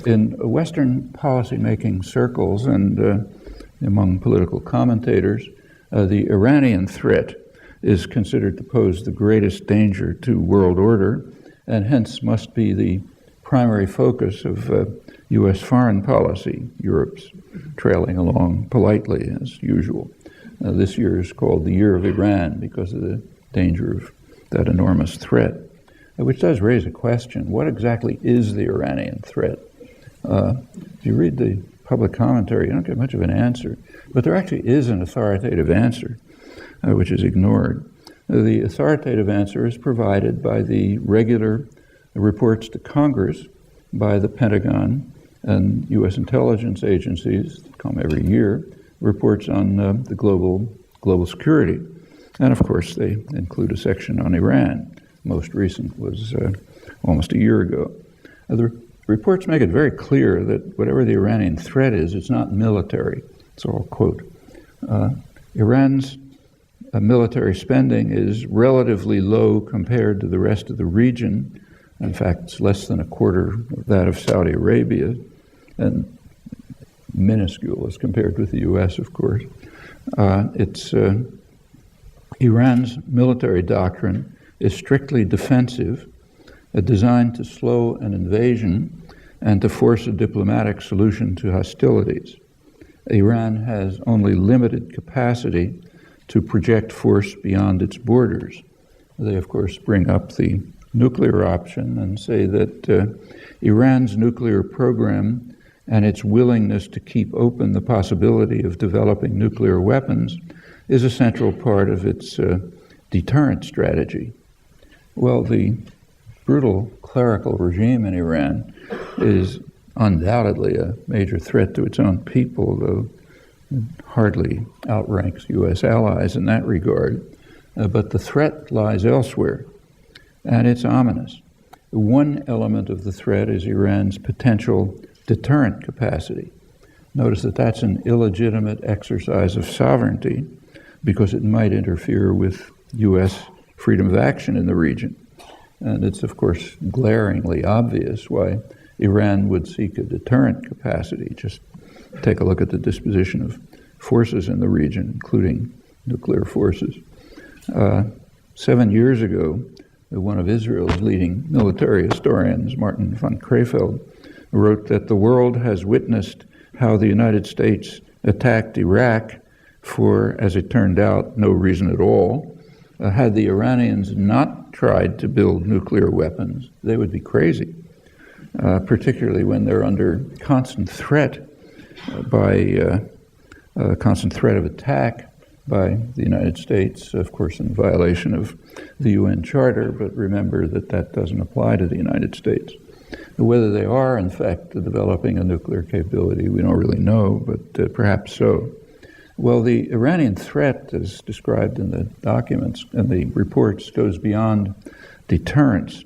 In Western policy-making circles and among political commentators, the Iranian threat is considered to pose the greatest danger to world order, and hence must be the primary focus of U.S. foreign policy. Europe's trailing along politely, as usual. This year is called the Year of Iran because of the danger of that enormous threat, which does raise a question. What exactly is the Iranian threat? If you read the public commentary, you don't get much of an answer. But there actually is an authoritative answer, which is ignored. The authoritative answer is provided by the regular reports to Congress by the Pentagon and U.S. intelligence agencies, come every year, reports on the global security. And of course, they include a section on Iran. Most recent was almost a year ago. The reports make it very clear that whatever the Iranian threat is, it's not military. It's all quote. Iran's military spending is relatively low compared to the rest of the region. In fact, it's less than a quarter of that of Saudi Arabia, and minuscule as compared with the U.S., of course. Iran's military doctrine is strictly defensive, designed to slow an invasion and to force a diplomatic solution to hostilities. Iran has only limited capacity to project force beyond its borders. They, of course, bring up the nuclear option and say that Iran's nuclear program and its willingness to keep open the possibility of developing nuclear weapons is a central part of its deterrent strategy. Well, the brutal clerical regime in Iran is undoubtedly a major threat to its own people, though it hardly outranks U.S. allies in that regard. But the threat lies elsewhere, and it's ominous. One element of the threat is Iran's potential deterrent capacity. Notice that that's an illegitimate exercise of sovereignty because it might interfere with U.S. freedom of action in the region. And it's, of course, glaringly obvious why Iran would seek a deterrent capacity. Just take a look at the disposition of forces in the region, including nuclear forces. 7 years ago, one of Israel's leading military historians, Martin von Crefeld, wrote that the world has witnessed how the United States attacked Iraq for, as it turned out, no reason at all. Had the Iranians not tried to build nuclear weapons, they would be crazy, particularly when they're under constant threat constant threat of attack by the United States, of course, in violation of the UN Charter, but remember that that doesn't apply to the United States. Whether they are, in fact, developing a nuclear capability, we don't really know, but perhaps so. Well, the Iranian threat, as described in the documents and the reports, goes beyond deterrence.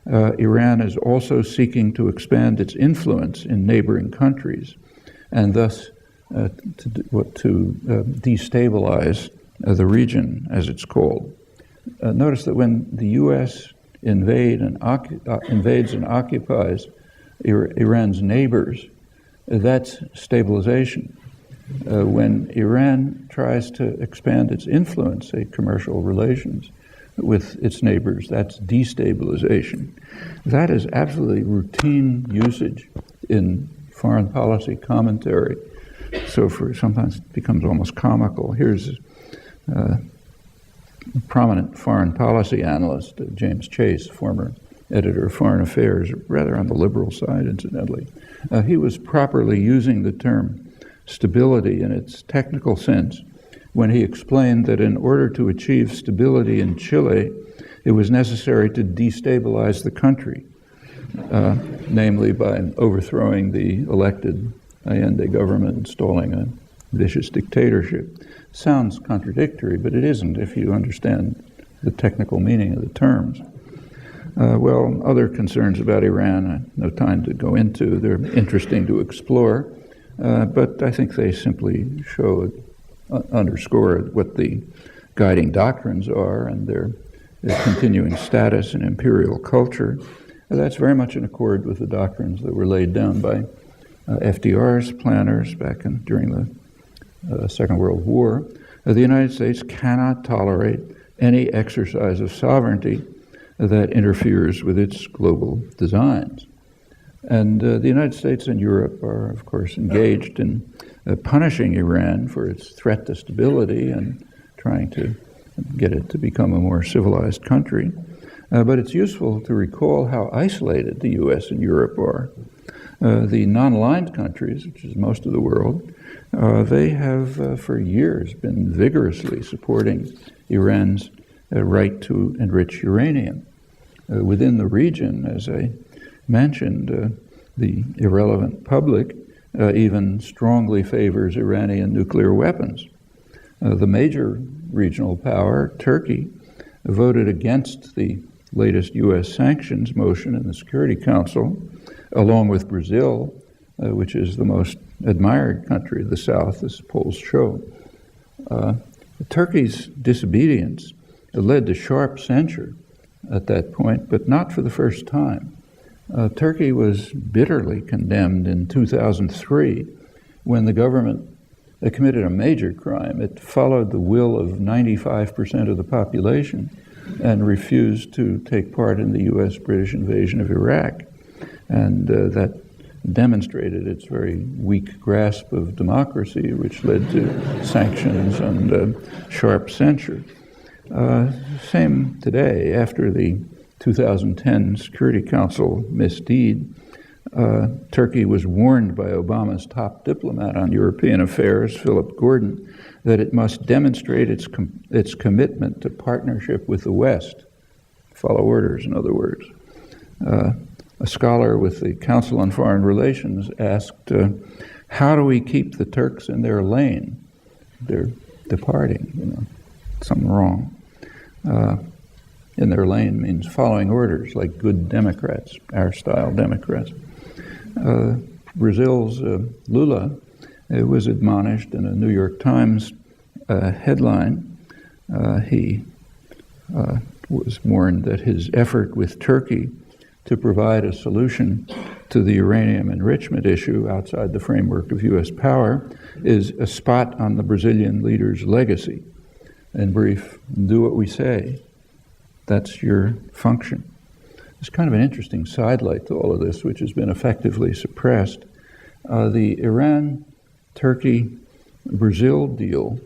Iran is also seeking to expand its influence in neighboring countries, and thus to destabilize the region, as it's called. Notice that when the U.S. invades and occupies Iran's neighbors, that's stabilization. When Iran tries to expand its influence, say commercial relations with its neighbors, that's destabilization. That is absolutely routine usage in foreign policy commentary. So sometimes it becomes almost comical. Here's a prominent foreign policy analyst, James Chase, former editor of Foreign Affairs, rather on the liberal side, incidentally. He was properly using the term stability in its technical sense when he explained that in order to achieve stability in Chile, it was necessary to destabilize the country, namely by overthrowing the elected Allende government, installing a vicious dictatorship. Sounds contradictory, but it isn't if you understand the technical meaning of the terms. Well, other concerns about Iran, I have no time to go into. They're interesting to explore, but I think they simply underscore what the guiding doctrines are and their continuing status in imperial culture. That's very much in accord with the doctrines that were laid down by FDR's planners back during the Second World War. The United States cannot tolerate any exercise of sovereignty that interferes with its global designs. And the United States and Europe are, of course, engaged in punishing Iran for its threat to stability and trying to get it to become a more civilized country. But it's useful to recall how isolated the U.S. and Europe are. The non-aligned countries, which is most of the world, they have for years been vigorously supporting Iran's right to enrich uranium. Within the region, as I mentioned, the irrelevant public even strongly favors Iranian nuclear weapons. The major regional power, Turkey, voted against the latest U.S. sanctions motion in the Security Council, along with Brazil, which is the most admired country of the South, as polls show. Turkey's disobedience led to sharp censure at that point, but not for the first time. Turkey was bitterly condemned in 2003 when the government committed a major crime. It followed the will of 95% of the population and refused to take part in the U.S.-British invasion of Iraq. And that demonstrated its very weak grasp of democracy, which led to sanctions and sharp censure. Same today, after the 2010 Security Council misdeed, Turkey was warned by Obama's top diplomat on European affairs, Philip Gordon, that it must demonstrate its commitment to partnership with the West. Follow orders, in other words. A scholar with the Council on Foreign Relations asked, how do we keep the Turks in their lane? They're departing, something wrong. In their lane means following orders, like good Democrats, our style Democrats. Brazil's Lula was admonished in a New York Times headline. He was warned that his effort with Turkey to provide a solution to the uranium enrichment issue outside the framework of U.S. power is a spot on the Brazilian leader's legacy. In brief, do what we say. That's your function. It's kind of an interesting sidelight to all of this, which has been effectively suppressed. The Iran-Turkey-Brazil deal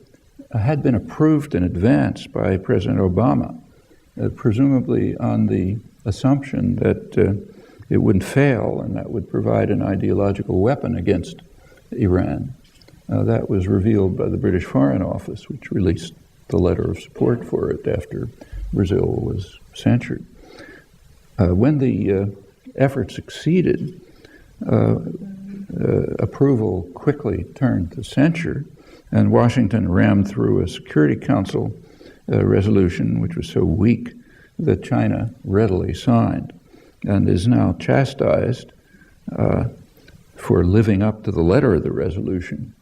had been approved in advance by President Obama, presumably on the assumption that it wouldn't fail and that would provide an ideological weapon against Iran. That was revealed by the British Foreign Office, which released the letter of support for it after Brazil was censured. When the effort succeeded, approval quickly turned to censure, and Washington rammed through a Security Council resolution which was so weak that China readily signed and is now chastised for living up to the letter of the resolution,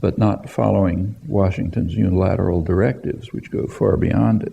but not following Washington's unilateral directives, which go far beyond it.